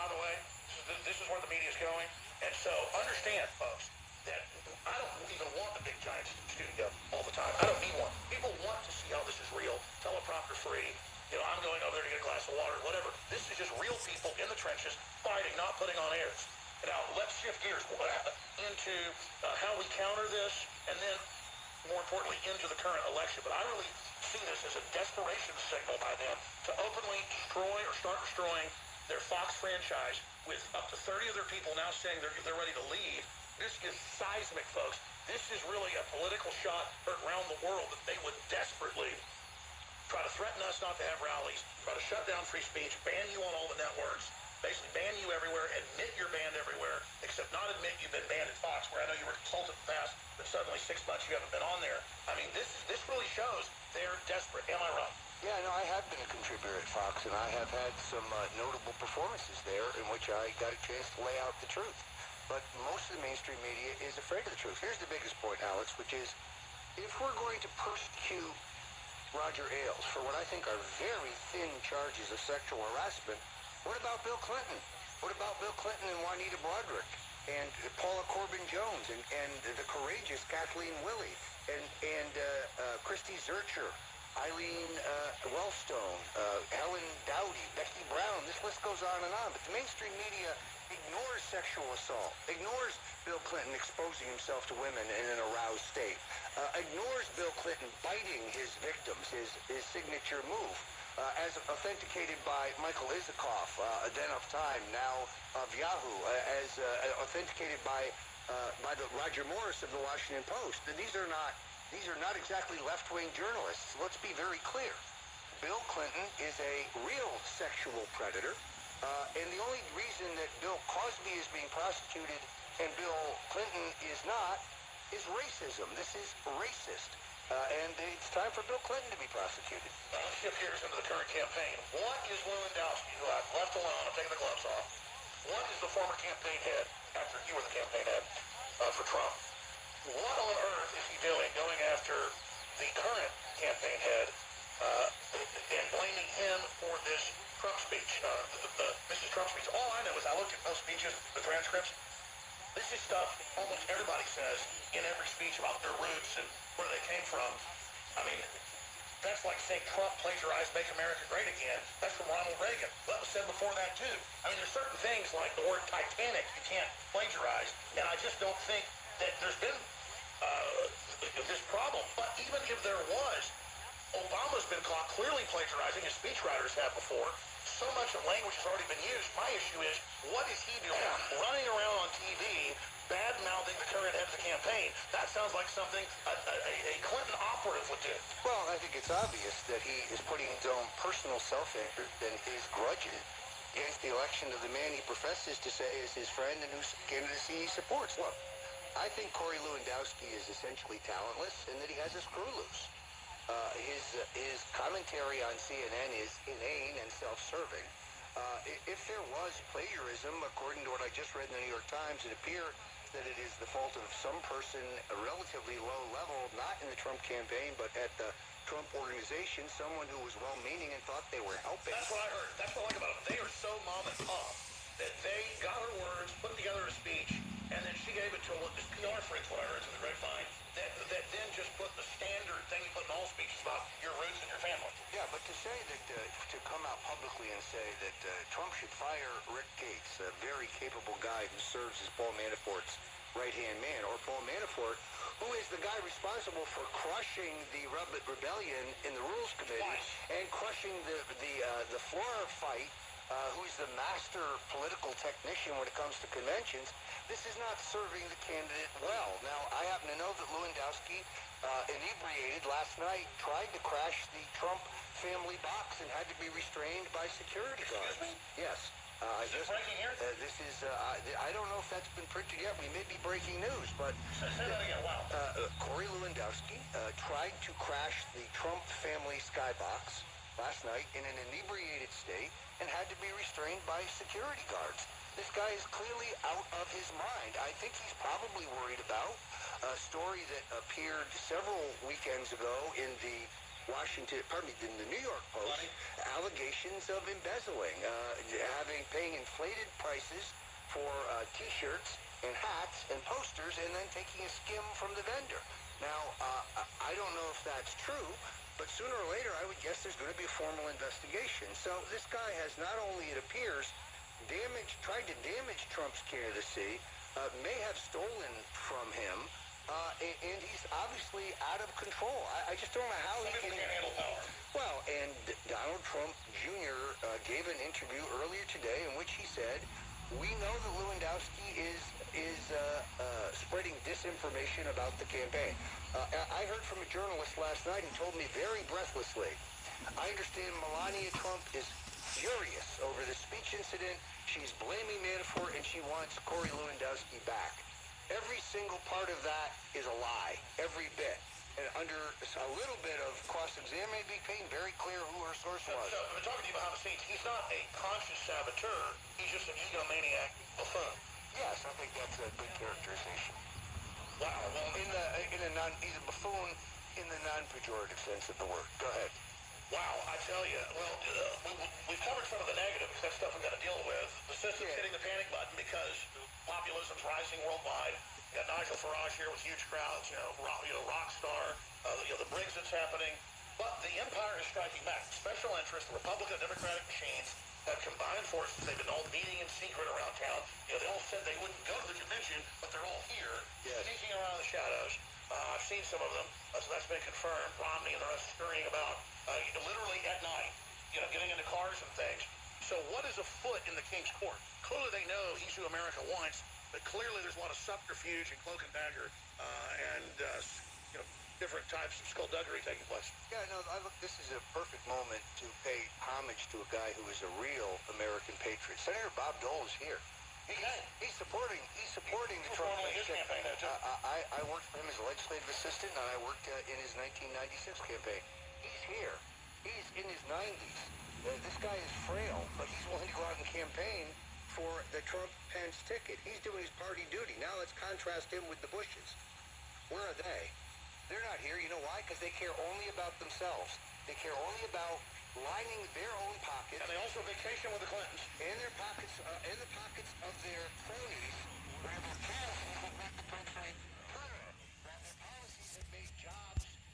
by the way, this is where the media is going. And so understand, folks, that I don't even want the big giant studio all the time. I don't need one. People want to see how this is real, teleprompter free. I'm going over there to get a glass of water, whatever. This is just real people in the trenches fighting, not putting on airs. Now, let's shift gears into how we counter this, and then, more importantly, into the current election. But I really see this as a desperation signal by them to openly destroy or start destroying their Fox franchise, with up to 30 of their people now saying they're ready to leave. This is seismic, folks. This is really a political shot around the world that they would desperately try to threaten us not to have rallies, try to shut down free speech, ban you on all the networks, basically ban you everywhere, admit you're banned everywhere, except not admit you've been banned at Fox, where I know you were consulted in the past, but suddenly 6 months you haven't been on there. I mean, this really shows they're desperate. Am I right? Yeah, no, I have been a contributor at Fox, and I have had some notable performances there in which I got a chance to lay out the truth. But most of the mainstream media is afraid of the truth. Here's the biggest point, Alex, which is if we're going to persecute Roger Ailes for what I think are very thin charges of sexual harassment, what about Bill Clinton? What about Bill Clinton and Juanita Broaddrick and Paula Corbin Jones and the courageous Kathleen Willey and Christy Zurcher, Eileen Wellstone, Helen Dowdy, Becky Brown? This list goes on and on. But the mainstream media ignores sexual assault, ignores Bill Clinton exposing himself to women in an aroused state, ignores Bill Clinton biting his victims, his signature move, as authenticated by Michael Isikoff, then of Time, now of Yahoo, as authenticated by the Roger Morris of the Washington Post. And these are not exactly left-wing journalists. Let's be very clear. Bill Clinton is a real sexual predator, and the only reason that Bill Cosby is being prosecuted and Bill Clinton is not is racism. This is racist. And it's time for Bill Clinton to be prosecuted. Let's shift gears into the current campaign. What is Lewandowski, who I've left alone, I'm taking the gloves off. What is the former campaign head, after you were the campaign head, for Trump? What on earth is he doing, going after the current campaign head and blaming him for this Trump speech, Mrs. Trump speech? All I know is I looked at those speeches, the transcripts. This is stuff almost everybody says in every speech about their roots and where they came from. I mean, that's like saying Trump plagiarized Make America Great Again. That's from Ronald Reagan. That was said before that, too. I mean, there's certain things like the word Titanic you can't plagiarize, and I just don't think that there's been this problem. But even if there was, Obama's been caught clearly plagiarizing, as speechwriters have before. So much of language has already been used. My issue is, what is he doing? Running around on TV, bad-mouthing the current head of the campaign. That sounds like something a Clinton operative would do. Well, I think it's obvious that he is putting his own personal self-interest and his grudges against the election of the man he professes to say is his friend and whose candidacy he supports. Look, I think Corey Lewandowski is essentially talentless and that he has a screw loose. His commentary on CNN is inane and self-serving. If there was plagiarism, according to what I just read in the New York Times, it appeared that it is the fault of some person, a relatively low level, not in the Trump campaign, but at the Trump organization, someone who was well-meaning and thought they were helping. That's what I heard. That's what I like about them. They are so mom and pop that they got her words, put together a speech, and then she gave it to this PR freak, what I heard through the grapevine, that then just put the standard thing you put in all speeches about your roots and your family. Yeah, but to say that, to come out publicly and say that Trump should fire Rick Gates, a very capable guy who serves as Paul Manafort's right-hand man, or Paul Manafort, who is the guy responsible for crushing the rebellion in the Rules Committee and crushing the floor fight, who's the master political technician when it comes to conventions. This is not serving the candidate well. Now, I happen to know that Lewandowski, inebriated last night, tried to crash the Trump family box and had to be restrained by security guards. Excuse me? Yes. Is this breaking here? This is, I don't know if that's been printed yet. We may be breaking news, but Say that again. Wow. Corey Lewandowski tried to crash the Trump family skybox last night in an inebriated state and had to be restrained by security guards. This guy is clearly out of his mind. I think he's probably worried about a story that appeared several weekends ago in the the New York Post, allegations of embezzling, paying inflated prices for T-shirts and hats and posters, and then taking a skim from the vendor. Now, I don't know if that's true, but sooner or later, I would guess there's going to be a formal investigation. So this guy has not only, it appears, tried to damage Trump's candidacy, may have stolen from him, and he's obviously out of control. I just don't know how he can handle power. Well, and Donald Trump Jr. Gave an interview earlier today in which he said, "We know that Lewandowski is spreading disinformation about the campaign." I heard from a journalist last night who told me very breathlessly, "I understand Melania Trump is furious over the speech incident. She's blaming Manafort, and she wants Corey Lewandowski back." Every single part of that is a lie, every bit. And under a little bit of cross-examination, it became very clear who her source was. So, I've been talking to you behind the scenes. He's not a conscious saboteur. He's just an egomaniac buffoon. Yes, I think that's a good characterization. Wow. Well, He's a buffoon in the non-pejorative sense of the word. Go ahead. wow, I tell you. Well, we've covered some of the negatives. That's stuff we've got to deal with. The system's hitting the panic button because populism's rising worldwide. You got Nigel Farage here with huge crowds, rock star, the Brexit's happening. But the empire is striking back. Special interests, the Republican and Democratic machines have combined forces. They've been all meeting in secret around town. They all said they wouldn't go to the convention, but they're all here, sneaking around the shadows. I've seen some of them, so that's been confirmed. Romney and the rest scurrying about, literally at night, getting into cars and things. So what is afoot in the King's Court? Clearly they know he's who America wants, but clearly there's a lot of subterfuge and cloak and dagger and different types of skullduggery taking place. Yeah, no, this is a perfect moment to pay homage to a guy who is a real American patriot. Senator Bob Dole is here. He's supporting the Trump campaign. I worked for him as a legislative assistant, and I worked in his 1996 campaign. He's here. He's in his 90s. This guy is frail, but he's willing to go out and campaign for the Trump-Pence ticket. He's doing his party duty. Now let's contrast him with the Bushes. Where are they? They're not here. You know why? Because they care only about themselves. They care only about lining their own pockets. And they also vacation with the Clintons. And their pockets, and the pockets of their cronies, whatever cares to make the country